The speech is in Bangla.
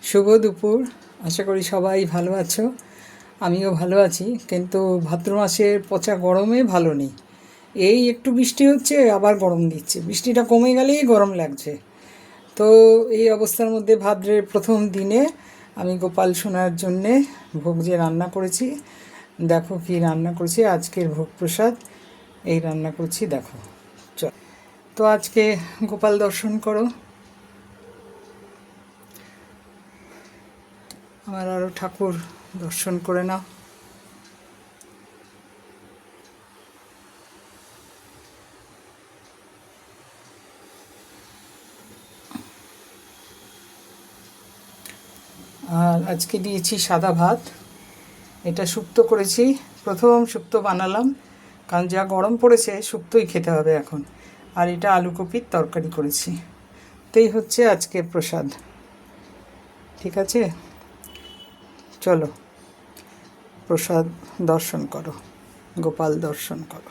শুভ দুপুর। আশা করি সবাই ভালো আছো। আমিও ভালো আছি, কিন্তু ভাদ্র মাসের পচা গরমে ভালো নেই। এই একটু বৃষ্টি হচ্ছে, আবার গরম দিচ্ছে, বৃষ্টিটা কমে গেলেই গরম লাগছে। তো এই অবস্থার মধ্যে ভাদ্রের প্রথম দিনে আমি গোপাল সোনার জন্যে ভোগ যে রান্না করেছি, দেখো কি রান্না করেছি। আজকের ভোগ প্রসাদ এই রান্না করছি, দেখো। চল, তো আজকে গোপাল দর্শন করো। আমার আরও ঠাকুর দর্শন করে নাও। আর আজকে দিয়েছি সাদা ভাত, এটা শুক্তো করেছি। প্রথম শুক্তো বানালাম, কারণ যা গরম পড়েছে শুক্তোই খেতে হবে এখন। আর এটা আলু কপির তরকারি করেছি। তাই হচ্ছে আজকের প্রসাদ। ঠিক আছে, চলো প্রসাদ দর্শন করো, গোপাল দর্শন করো।